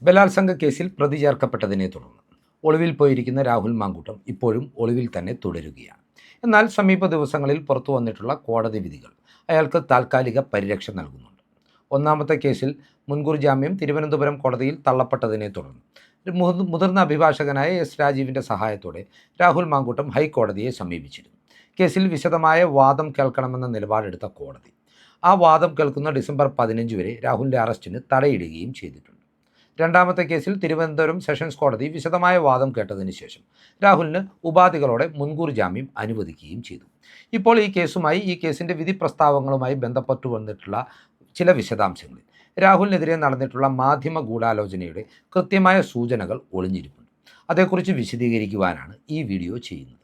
ബലാത്സംഗ കേസിൽ പ്രതി ചേർക്കപ്പെട്ടതിനെ തുടർന്ന് ഒളിവിൽ പോയിരിക്കുന്ന രാഹുൽ മാങ്കൂട്ടം ഇപ്പോഴും ഒളിവിൽ തന്നെ തുടരുകയാണ്. എന്നാൽ സമീപ ദിവസങ്ങളിൽ പുറത്തു വന്നിട്ടുള്ള കോടതി വിധികൾ അയാൾക്ക് താൽക്കാലിക പരിരക്ഷ നൽകുന്നുണ്ട്. ഒന്നാമത്തെ കേസിൽ മുൻകൂർ ജാമ്യം തിരുവനന്തപുരം കോടതിയിൽ തള്ളപ്പെട്ടതിനെ തുടർന്ന് മുതിർന്ന അഭിഭാഷകനായ എസ് രാജീവിൻ്റെ സഹായത്തോടെ രാഹുൽ മാങ്കൂട്ടം ഹൈക്കോടതിയെ സമീപിച്ചിരുന്നു. കേസിൽ വിശദമായ വാദം കേൾക്കണമെന്ന നിലപാടെടുത്ത കോടതി ആ വാദം കേൾക്കുന്ന ഡിസംബർ 15 വരെ രാഹുലിൻ്റെ അറസ്റ്റിന് തടയിടുകയും ചെയ്തിട്ടുണ്ട്. രണ്ടാമത്തെ കേസിൽ തിരുവനന്തപുരം സെഷൻസ് കോടതി വിശദമായ വാദം കേട്ടതിന് ശേഷം രാഹുലിന് ഉപാധികളോടെ മുൻകൂർ ജാമ്യം അനുവദിക്കുകയും ചെയ്തു. ഇപ്പോൾ ഈ കേസിൻ്റെ വിധി പ്രസ്താവങ്ങളുമായി ബന്ധപ്പെട്ടു വന്നിട്ടുള്ള ചില വിശദാംശങ്ങളിൽ രാഹുലിനെതിരെ നടന്നിട്ടുള്ള മാധ്യമ ഗൂഢാലോചനയുടെ കൃത്യമായ സൂചനകൾ ഒളിഞ്ഞിരിപ്പുണ്ട്. അതേക്കുറിച്ച് വിശദീകരിക്കുവാനാണ് ഈ വീഡിയോ ചെയ്യുന്നത്.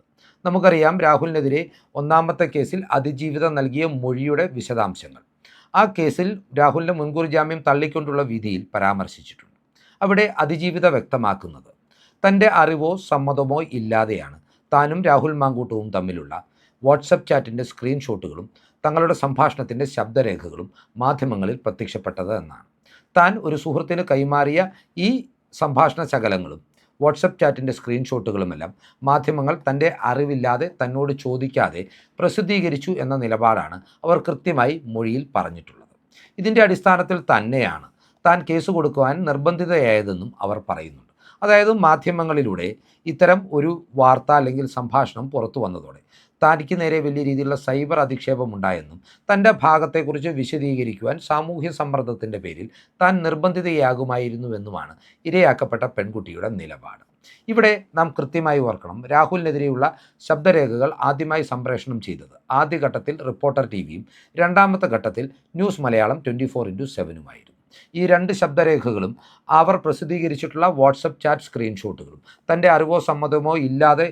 നമുക്കറിയാം, രാഹുലിനെതിരെ ഒന്നാമത്തെ കേസിൽ അതിജീവിത നൽകിയ മൊഴിയുടെ വിശദാംശങ്ങൾ ആ കേസിൽ രാഹുലിൻ്റെ മുൻകൂർ ജാമ്യം തള്ളിക്കൊണ്ടുള്ള വിധിയിൽ പരാമർശിച്ചിട്ടുണ്ട്. അവിടെ അതിജീവിത വ്യക്തമാക്കുന്നത് തൻ്റെ അറിവോ സമ്മതമോ ഇല്ലാതെയാണ് താനും രാഹുൽ മാങ്കൂട്ടവും തമ്മിലുള്ള വാട്സപ്പ് ചാറ്റിൻ്റെ സ്ക്രീൻഷോട്ടുകളും തങ്ങളുടെ സംഭാഷണത്തിൻ്റെ ശബ്ദരേഖകളും മാധ്യമങ്ങളിൽ പ്രത്യക്ഷപ്പെട്ടത് എന്നാണ്. താൻ ഒരു സുഹൃത്തിന് കൈമാറിയ ഈ സംഭാഷണ ശകലങ്ങളും വാട്സപ്പ് ചാറ്റിൻ്റെ സ്ക്രീൻഷോട്ടുകളുമെല്ലാം മാധ്യമങ്ങൾ തൻ്റെ അറിവില്ലാതെ തന്നോട് ചോദിക്കാതെ പ്രസിദ്ധീകരിച്ചു എന്ന നിലപാടാണ് അവർ കൃത്യമായി മൊഴിയിൽ പറഞ്ഞിട്ടുള്ളത്. ഇതിൻ്റെ അടിസ്ഥാനത്തിൽ തന്നെയാണ് താൻ കേസ് കൊടുക്കുവാൻ നിർബന്ധിതയായതെന്നും അവർ പറയുന്നുണ്ട്. അതായത് മാധ്യമങ്ങളിലൂടെ ഇത്തരം ഒരു വാർത്ത അല്ലെങ്കിൽ സംഭാഷണം പുറത്തു വന്നതോടെ തനിക്ക് നേരെ വലിയ രീതിയിലുള്ള സൈബർ അധിക്ഷേപം ഉണ്ടായെന്നും തൻ്റെ ഭാഗത്തെക്കുറിച്ച് വിശദീകരിക്കുവാൻ സാമൂഹ്യ സമ്മർദ്ദത്തിൻ്റെ പേരിൽ താൻ നിർബന്ധിതയാകുമായിരുന്നുവെന്നുമാണ് ഇരയാക്കപ്പെട്ട പെൺകുട്ടിയുടെ നിലപാട്. ഇവിടെ നാം കൃത്യമായി ഓർക്കണം, രാഹുലിനെതിരെയുള്ള ശബ്ദരേഖകൾ ആദ്യമായി സംപ്രേഷണം ചെയ്തത് ആദ്യഘട്ടത്തിൽ റിപ്പോർട്ടർ ടിവിയും രണ്ടാമത്തെ ഘട്ടത്തിൽ ന്യൂസ് മലയാളം 24/7 ഈ രണ്ട് ശബ്ദരേഖകളും അവർ പ്രസിദ്ധീകരിച്ചിട്ടുള്ള വാട്സപ്പ് ചാറ്റ് സ്ക്രീൻഷോട്ടുകളും തൻ്റെ അറിവോ സമ്മതമോ ഇല്ലാതെ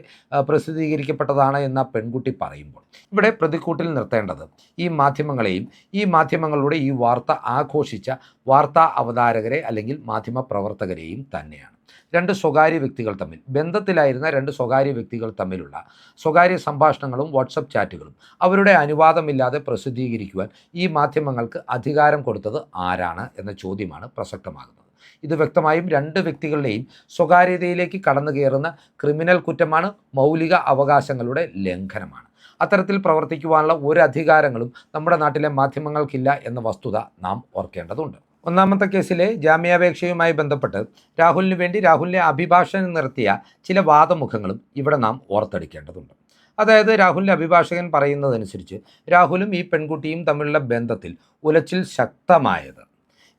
പ്രസിദ്ധീകരിക്കപ്പെട്ടതാണ് എന്ന പെൺകുട്ടി പറയുമ്പോൾ ഇവിടെ പ്രതിക്കൂട്ടിൽ നിർത്തേണ്ടത് ഈ മാധ്യമങ്ങളെയും ഈ മാധ്യമങ്ങളുടെ ഈ വാർത്ത ആഘോഷിച്ച വാർത്താ അവതാരകരെ അല്ലെങ്കിൽ മാധ്യമ പ്രവർത്തകരെയും തന്നെയാണ്. രണ്ട് സ്വകാര്യ വ്യക്തികൾ തമ്മിൽ ബന്ധത്തിലായിരുന്ന രണ്ട് സ്വകാര്യ വ്യക്തികൾ തമ്മിലുള്ള സ്വകാര്യ സംഭാഷണങ്ങളും വാട്സപ്പ് ചാറ്റുകളും അവരുടെ അനുവാദമില്ലാതെ പ്രസിദ്ധീകരിക്കുവാൻ ഈ മാധ്യമങ്ങൾക്ക് അധികാരം കൊടുത്തത് ആരാണ് എന്ന ചോദ്യമാണ് പ്രസക്തമാകുന്നത്. ഇത് വ്യക്തമായും രണ്ട് വ്യക്തികളുടെയും സ്വകാര്യതയിലേക്ക് കടന്നു കയറുന്ന ക്രിമിനൽ കുറ്റമാണ്, മൗലിക അവകാശങ്ങളുടെ ലംഘനമാണ്. അത്തരത്തിൽ പ്രവർത്തിക്കുവാനുള്ള ഒരു അധികാരങ്ങളും നമ്മുടെ നാട്ടിലെ മാധ്യമങ്ങൾക്കില്ല എന്ന വസ്തുത നാം ഓർക്കേണ്ടതുണ്ട്. ഒന്നാമത്തെ കേസിലെ ജാമ്യാപേക്ഷയുമായി ബന്ധപ്പെട്ട് രാഹുലിന് വേണ്ടി രാഹുലിനെ അഭിഭാഷകൻ നിർത്തിയ ചില വാദമുഖങ്ങളും ഇവിടെ നാം ഓർത്തെടുക്കേണ്ടതുണ്ട്. അതായത് രാഹുലിൻ്റെ അഭിഭാഷകൻ പറയുന്നതനുസരിച്ച് രാഹുലും ഈ പെൺകുട്ടിയും തമ്മിലുള്ള ബന്ധത്തിൽ ഉലച്ചിൽ ശക്തമായത്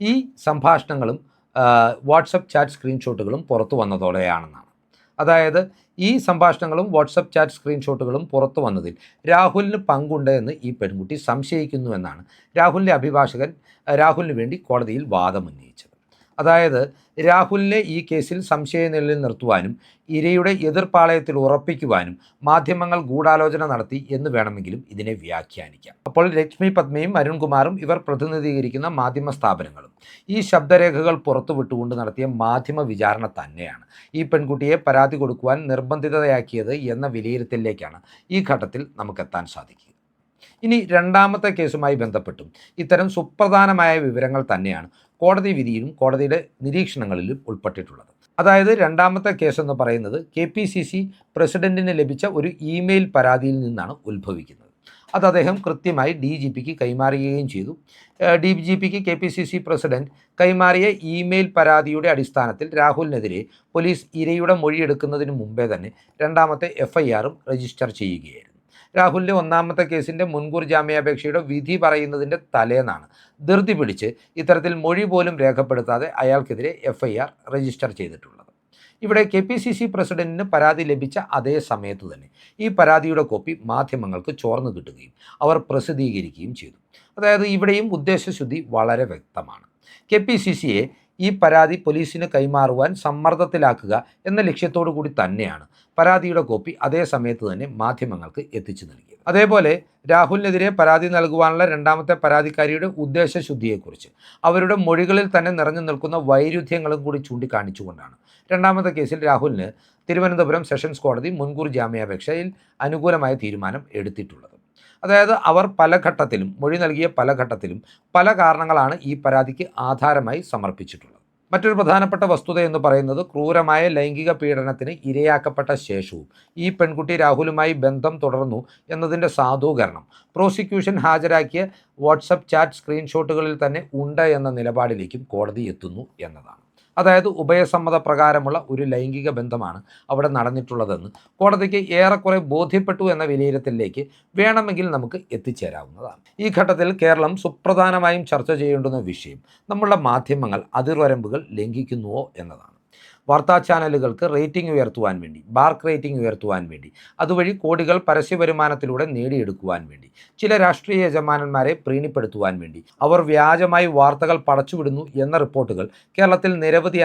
ഈ സംഭാഷണങ്ങളും വാട്സപ്പ് ചാറ്റ് സ്ക്രീൻഷോട്ടുകളും പുറത്തു വന്നതോടെയാണെന്നാണ്. അതായത് ഈ സംഭാഷണങ്ങളും വാട്സപ്പ് ചാറ്റ് സ്ക്രീൻഷോട്ടുകളും പുറത്തു വന്നതിൽ രാഹുലിന് പങ്കുണ്ട് എന്ന് ഈ പെൺകുട്ടി സംശയിക്കുന്നുവെന്നാണ് രാഹുലിൻ്റെ അഭിഭാഷകൻ രാഹുലിന് വേണ്ടി കോടതിയിൽ വാദമുന്നയിച്ചത്. അതായത് രാഹുലിനെ ഈ കേസിൽ സംശയനിഴലിൽ നിർത്തുവാനും ഇരയുടെ എതിർപ്പാളയത്തിൽ ഉറപ്പിക്കുവാനും മാധ്യമങ്ങൾ ഗൂഢാലോചന നടത്തി എന്ന് വേണമെങ്കിലും ഇതിനെ വ്യാഖ്യാനിക്കാം. അപ്പോൾ ലക്ഷ്മി പത്മയും അരുൺകുമാറും ഇവർ പ്രതിനിധീകരിക്കുന്ന മാധ്യമ സ്ഥാപനങ്ങളും ഈ ശബ്ദരേഖകൾ പുറത്തുവിട്ടുകൊണ്ട് നടത്തിയ മാധ്യമ വിചാരണ തന്നെയാണ് ഈ പെൺകുട്ടിയെ പരാതി കൊടുക്കുവാൻ നിർബന്ധിതയാക്കിയത് എന്ന വിലയിരുത്തലിലേക്കാണ് ഈ ഘട്ടത്തിൽ നമുക്കെത്താൻ സാധിക്കുക. ഇനി രണ്ടാമത്തെ കേസുമായി ബന്ധപ്പെട്ടും ഇത്തരം സുപ്രധാനമായ വിവരങ്ങൾ തന്നെയാണ് കോടതി വിധിയിലും കോടതിയുടെ നിരീക്ഷണങ്ങളിലും ഉൾപ്പെട്ടിട്ടുള്ളത്. അതായത് രണ്ടാമത്തെ കേസെന്ന് പറയുന്നത് KPCC പ്രസിഡന്റിന് ലഭിച്ച ഒരു ഇമെയിൽ പരാതിയിൽ നിന്നാണ് ഉത്ഭവിക്കുന്നത്. അത് അദ്ദേഹം കൃത്യമായി DGPക്ക് കൈമാറുകയും ചെയ്തു. DGPക്ക് KPCC പ്രസിഡന്റ് കൈമാറിയ ഇമെയിൽ പരാതിയുടെ അടിസ്ഥാനത്തിൽ രാഹുലിനെതിരെ പോലീസ് ഇരയുടെ മൊഴിയെടുക്കുന്നതിന് മുമ്പേ തന്നെ രണ്ടാമത്തെ FIRും രജിസ്റ്റർ ചെയ്യുകയായിരുന്നു. രാഹുലിൻ്റെ ഒന്നാമത്തെ കേസിൻ്റെ മുൻകൂർ ജാമ്യാപേക്ഷയുടെ വിധി പറയുന്നതിൻ്റെ തലേന്നാണ് ധൃതി പിടിച്ച് ഇത്തരത്തിൽ മൊഴി പോലും രേഖപ്പെടുത്താതെ അയാൾക്കെതിരെ FIR രജിസ്റ്റർ ചെയ്തിട്ടുള്ളത്. ഇവിടെ KPCC പ്രസിഡന്റിന് പരാതി ലഭിച്ച അതേ സമയത്ത് തന്നെ ഈ പരാതിയുടെ കോപ്പി മാധ്യമങ്ങൾക്ക് ചോർന്നു കിട്ടുകയും അവർ പ്രസിദ്ധീകരിക്കുകയും ചെയ്തു. അതായത് ഇവിടെയും ഉദ്ദേശശുദ്ധി വളരെ വ്യക്തമാണ്. KPCCയെ ഈ പരാതി പോലീസിന് കൈമാറുവാൻ സമ്മർദ്ദത്തിലാക്കുക എന്ന ലക്ഷ്യത്തോടു കൂടി തന്നെയാണ് പരാതിയുടെ കോപ്പി അതേ സമയത്ത് തന്നെ മാധ്യമങ്ങൾക്ക് എത്തിച്ചു നൽകിയത്. അതേപോലെ രാഹുലിനെതിരെ പരാതി നൽകുവാനുള്ള രണ്ടാമത്തെ പരാതിക്കാരിയുടെ ഉദ്ദേശശുദ്ധിയെക്കുറിച്ച് അവരുടെ മൊഴികളിൽ തന്നെ നിറഞ്ഞു നിൽക്കുന്ന വൈരുദ്ധ്യങ്ങളും കൂടി ചൂണ്ടിക്കാണിച്ചുകൊണ്ടാണ് രണ്ടാമത്തെ കേസിൽ രാഹുലിന് തിരുവനന്തപുരം സെഷൻസ് കോടതി മുൻകൂർ ജാമ്യാപേക്ഷയിൽ അനുകൂലമായ തീരുമാനം എടുത്തിട്ടുള്ളത്. അതായത് അവർ പല ഘട്ടത്തിലും മൊഴി നൽകിയ പല ഘട്ടത്തിലും പല കാരണങ്ങളാണ് ഈ പരാതിക്ക് ആധാരമായി സമർപ്പിച്ചിട്ടുള്ളത്. മറ്റൊരു പ്രധാനപ്പെട്ട വസ്തുത എന്ന് പറയുന്നത് ക്രൂരമായ ലൈംഗിക പീഡനത്തിന് ഇരയാക്കപ്പെട്ട ശേഷവും ഈ പെൺകുട്ടി രാഹുലുമായി ബന്ധം തുടർന്നു എന്നതിൻ്റെ സാധൂകരണം പ്രോസിക്യൂഷൻ ഹാജരാക്കിയ വാട്സപ്പ് ചാറ്റ് സ്ക്രീൻഷോട്ടുകളിൽ തന്നെ ഉണ്ട് എന്ന നിലപാടിലേക്കും കോടതി എത്തുന്നു എന്നതാണ്. അതായത് ഉഭയസമ്മത പ്രകാരമുള്ള ഒരു ലൈംഗിക ബന്ധമാണ് അവിടെ നടന്നിട്ടുള്ളതെന്ന് കോടതിക്ക് ഏറെക്കുറെ ബോധ്യപ്പെട്ടു എന്ന വിലയിരുത്തലിലേക്ക് വേണമെങ്കിൽ നമുക്ക് എത്തിച്ചേരാവുന്നതാണ്. ഈ ഘട്ടത്തിൽ കേരളം സുപ്രധാനമായും ചർച്ച ചെയ്യേണ്ടുന്ന വിഷയം നമ്മളുടെ മാധ്യമങ്ങൾ അതിർവരമ്പുകൾ ലംഘിക്കുന്നുവോ എന്നതാണ്. വാർത്താ ചാനലുകൾക്ക് റേറ്റിംഗ് ഉയർത്തുവാൻ വേണ്ടി, ബാർക്ക് റേറ്റിംഗ് ഉയർത്തുവാൻ വേണ്ടി, അതുവഴി കോടികൾ പരസ്യ വരുമാനത്തിലൂടെ നേടിയെടുക്കുവാൻ വേണ്ടി, ചില രാഷ്ട്രീയ യജമാനന്മാരെ പ്രീണിപ്പെടുത്തുവാൻ വേണ്ടി അവർ വ്യാജമായി വാർത്തകൾ പടച്ചുവിടുന്നു എന്ന റിപ്പോർട്ടുകൾ കേരളത്തിൽ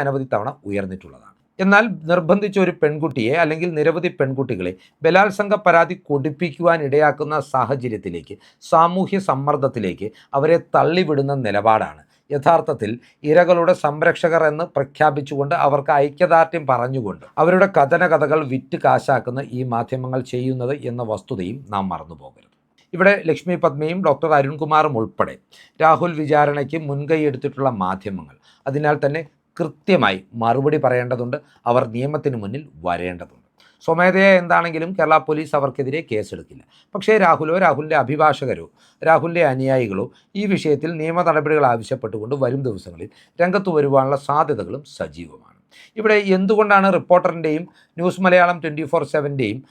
അനവധി തവണ ഉയർന്നിട്ടുള്ളതാണ്. എന്നാൽ നിർബന്ധിച്ച ഒരു പെൺകുട്ടിയെ അല്ലെങ്കിൽ നിരവധി പെൺകുട്ടികളെ ബലാത്സംഗ പരാതി കൊടുപ്പിക്കുവാൻ ഇടയാക്കുന്ന സാഹചര്യത്തിലേക്ക്, സാമൂഹ്യ സമ്മർദ്ദത്തിലേക്ക് അവരെ തള്ളിവിടുന്ന നിലപാടാണ് യഥാർത്ഥത്തിൽ ഇരകളുടെ സംരക്ഷകർ എന്ന് പ്രഖ്യാപിച്ചുകൊണ്ട് അവർക്ക് ഐക്യദാർഢ്യം പറഞ്ഞുകൊണ്ട് അവരുടെ കഥകൾ വിറ്റ് കാശാക്കുന്ന ഈ മാധ്യമങ്ങൾ ചെയ്യുന്നത് എന്ന വസ്തുതയും നാം മറന്നുപോകരുത്. ഇവിടെ ലക്ഷ്മി പത്മയും ഡോക്ടർ അരുൺകുമാറും ഉൾപ്പെടെ രാഹുൽ വിചാരണയ്ക്ക് മുൻകൈ എടുത്തിട്ടുള്ള മാധ്യമങ്ങൾ അതിനാൽ തന്നെ കൃത്യമായി മറുപടി പറയേണ്ടതുണ്ട്. അവർ നിയമത്തിന് മുന്നിൽ വരേണ്ടതുണ്ട്. സ്വമേധയാ എന്താണെങ്കിലും കേരള പോലീസ് അവർക്കെതിരെ കേസെടുക്കില്ല. പക്ഷേ രാഹുലോ രാഹുലിൻ്റെ അഭിഭാഷകരോ രാഹുലിൻ്റെ അനുയായികളോ ഈ വിഷയത്തിൽ നിയമ നടപടികൾ ആവശ്യപ്പെട്ടുകൊണ്ട് വരും ദിവസങ്ങളിൽ രംഗത്ത് വരുവാനുള്ള സാധ്യതകളും സജീവമാണ്. ഇവിടെ എന്തുകൊണ്ടാണ് റിപ്പോർട്ടറിൻ്റെയും ന്യൂസ് മലയാളം 24/7ൻ്റെയും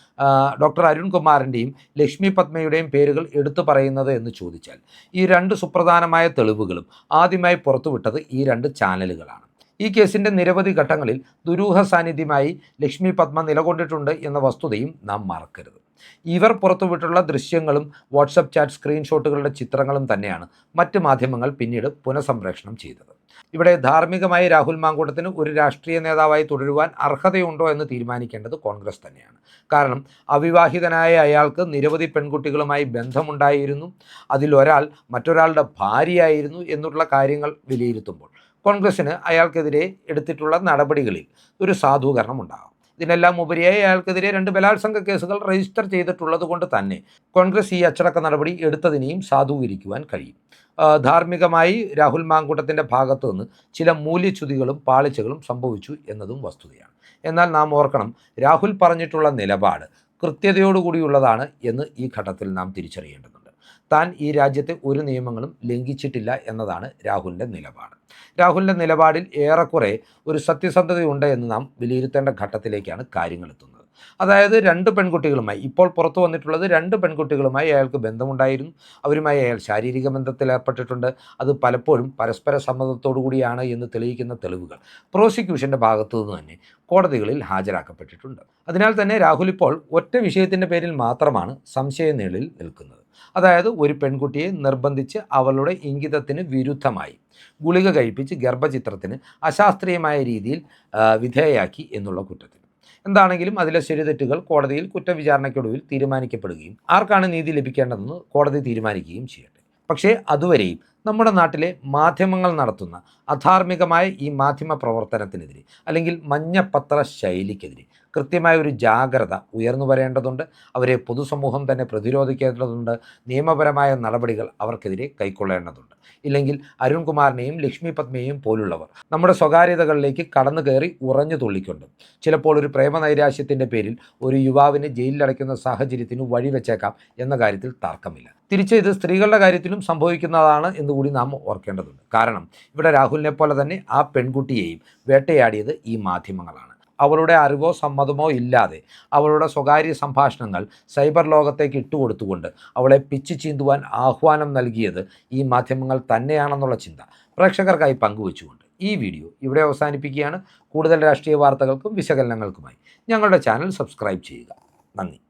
ഡോക്ടർ അരുൺകുമാറിൻ്റെയും ലക്ഷ്മി പത്മയുടെയും പേരുകൾ എടുത്തു പറയുന്നത് എന്ന് ചോദിച്ചാൽ ഈ രണ്ട് സുപ്രധാനമായ തെളിവുകളും ആദ്യമായി പുറത്തുവിട്ടത് ഈ രണ്ട് ചാനലുകളാണ്. ഈ കേസിൻ്റെ നിരവധി ഘട്ടങ്ങളിൽ ദുരൂഹ സാന്നിധ്യമായി ലക്ഷ്മി പത്മ നിലകൊണ്ടിട്ടുണ്ട് എന്ന വസ്തുതയും നാം മറക്കരുത്. ഇവർ പുറത്തുവിട്ടുള്ള ദൃശ്യങ്ങളും വാട്സപ്പ് ചാറ്റ് സ്ക്രീൻഷോട്ടുകളുടെ ചിത്രങ്ങളും തന്നെയാണ് മറ്റ് മാധ്യമങ്ങൾ പിന്നീട് പുനഃസംപ്രേഷണം ചെയ്തത്. ഇവിടെ ധാർമ്മികമായി രാഹുൽ മാങ്കൂട്ടത്തിന് ഒരു രാഷ്ട്രീയ നേതാവായി തുടരുവാൻ അർഹതയുണ്ടോ എന്ന് തീരുമാനിക്കേണ്ടത് കോൺഗ്രസ് തന്നെയാണ്. കാരണം അവിവാഹിതനായ അയാൾക്ക് നിരവധി പെൺകുട്ടികളുമായി ബന്ധമുണ്ടായിരുന്നു, അതിലൊരാൾ മറ്റൊരാളുടെ ഭാര്യയായിരുന്നു എന്നുള്ള കാര്യങ്ങൾ വിലയിരുത്തുമ്പോൾ കോൺഗ്രസ്സിന് അയാൾക്കെതിരെ എടുത്തിട്ടുള്ള നടപടികളിൽ ഒരു സാധൂകരണം ഉണ്ടാകും. ഇതിനെല്ലാം ഉപരിയായി അയാൾക്കെതിരെ 2 ബലാത്സംഗ കേസുകൾ രജിസ്റ്റർ ചെയ്തിട്ടുള്ളത് കൊണ്ട് തന്നെ കോൺഗ്രസ് ഈ അച്ചടക്ക നടപടി എടുത്തതിനെയും സാധൂകരിക്കുവാൻ കഴിയും. ധാർമ്മികമായി രാഹുൽ മാങ്കൂട്ടത്തിൻ്റെ ഭാഗത്തു നിന്ന് ചില മൂല്യച്യുതികളും പാളിച്ചകളും സംഭവിച്ചു എന്നതും വസ്തുതയാണ്. എന്നാൽ നാം ഓർക്കണം, രാഹുൽ പറഞ്ഞിട്ടുള്ള നിലപാട് കൃത്യതയോടുകൂടിയുള്ളതാണ് എന്ന് ഈ ഘട്ടത്തിൽ നാം തിരിച്ചറിയേണ്ടതുണ്ട്. താൻ ഈ രാജ്യത്തെ ഒരു നിയമങ്ങളും ലംഘിച്ചിട്ടില്ല എന്നതാണ് രാഹുലിൻ്റെ നിലപാട്. രാഹുലിൻ്റെ നിലപാടിൽ ഏറെക്കുറെ ഒരു സത്യസന്ധതയുണ്ട് എന്ന് നാം വിലയിരുത്തേണ്ട ഘട്ടത്തിലേക്കാണ് കാര്യങ്ങൾ എത്തുന്നത്. അതായത് 2 പെൺകുട്ടികളുമായി, ഇപ്പോൾ പുറത്തു വന്നിട്ടുള്ളത് 2 പെൺകുട്ടികളുമായി അയാൾക്ക് ബന്ധമുണ്ടായിരുന്നു. അവരുമായി അയാൾ ശാരീരിക ബന്ധത്തിൽ ഏർപ്പെട്ടിട്ടുണ്ട്. അത് പലപ്പോഴും പരസ്പര സമ്മതത്തോടു കൂടിയാണ് എന്ന് തെളിയിക്കുന്ന തെളിവുകൾ പ്രോസിക്യൂഷൻ്റെ ഭാഗത്തു നിന്ന് തന്നെ കോടതികളിൽ ഹാജരാക്കപ്പെട്ടിട്ടുണ്ട്. അതിനാൽ തന്നെ രാഹുൽ ഇപ്പോൾ ഒറ്റ വിഷയത്തിൻ്റെ പേരിൽ മാത്രമാണ് സംശയനിഴലിൽ നിൽക്കുന്നത്. അതായത് ഒരു പെൺകുട്ടിയെ നിർബന്ധിച്ച് അവളുടെ ഇംഗിതത്തിന് വിരുദ്ധമായി ഗുളിക കഴിപ്പിച്ച് ഗർഭചിത്രത്തിന് അശാസ്ത്രീയമായ രീതിയിൽ വിധേയയാക്കി എന്നുള്ള കുറ്റത്തിൽ. എന്താണെങ്കിലും അതിലെ ശരിതെറ്റുകൾ കോടതിയിൽ കുറ്റവിചാരണയ്ക്കൊടുവിൽ തീരുമാനിക്കപ്പെടുകയും ആർക്കാണ് നീതി ലഭിക്കേണ്ടതെന്ന് കോടതി തീരുമാനിക്കുകയും ചെയ്യട്ടെ. പക്ഷേ അതുവരെയും നമ്മുടെ നാട്ടിലെ മാധ്യമങ്ങൾ നടത്തുന്ന അധാർമികമായ ഈ മാധ്യമ പ്രവർത്തനത്തിനെതിരെ അല്ലെങ്കിൽ മഞ്ഞപ്പത്ര ശൈലിക്കെതിരെ കൃത്യമായ ഒരു ജാഗ്രത ഉയർന്നു വരേണ്ടതുണ്ട്. അവരെ പൊതുസമൂഹം തന്നെ പ്രതിരോധിക്കേണ്ടതുണ്ട്. നിയമപരമായ നടപടികൾ അവർക്കെതിരെ കൈക്കൊള്ളേണ്ടതുണ്ട്. ഇല്ലെങ്കിൽ അരുൺകുമാറിനെയും ലക്ഷ്മി പത്മയെയും പോലുള്ളവർ നമ്മുടെ സ്വകാര്യതകളിലേക്ക് കടന്നു കയറി ഉറഞ്ഞു തുള്ളിക്കൊണ്ട് ചിലപ്പോൾ ഒരു പ്രേമനൈരാശ്യത്തിൻ്റെ പേരിൽ ഒരു യുവാവിനെ ജയിലിലടയ്ക്കുന്ന സാഹചര്യത്തിന് വഴിവെച്ചേക്കാം എന്ന കാര്യത്തിൽ തർക്കമില്ല. തിരിച്ച് ഇത് സ്ത്രീകളുടെ കാര്യത്തിലും സംഭവിക്കുന്നതാണ് എന്നുകൂടി നാം ഓർക്കേണ്ടതുണ്ട്. കാരണം ഇവിടെ രാഹുലിനെ പോലെ തന്നെ ആ പെൺകുട്ടിയെയും വേട്ടയാടിയത് ഈ മാധ്യമങ്ങളാണ്. അവളുടെ അറിവോ സമ്മതമോ ഇല്ലാതെ അവളുടെ സ്വകാര്യ സംഭാഷണങ്ങൾ സൈബർ ലോകത്തേക്ക് ഇട്ടുകൊടുത്തുകൊണ്ട് അവളെ പിച്ചു ചീന്തുവാൻ ആഹ്വാനം നൽകിയത് ഈ മാധ്യമങ്ങൾ തന്നെയാണെന്നുള്ള ചിന്ത പ്രേക്ഷകർക്കായി പങ്കുവെച്ചുകൊണ്ട് ഈ വീഡിയോ ഇവിടെ അവസാനിപ്പിക്കുകയാണ്. കൂടുതൽ രാഷ്ട്രീയ വാർത്തകൾക്കും വിശകലനങ്ങൾക്കുമായി ഞങ്ങളുടെ ചാനൽ സബ്സ്ക്രൈബ് ചെയ്യുക. നന്ദി.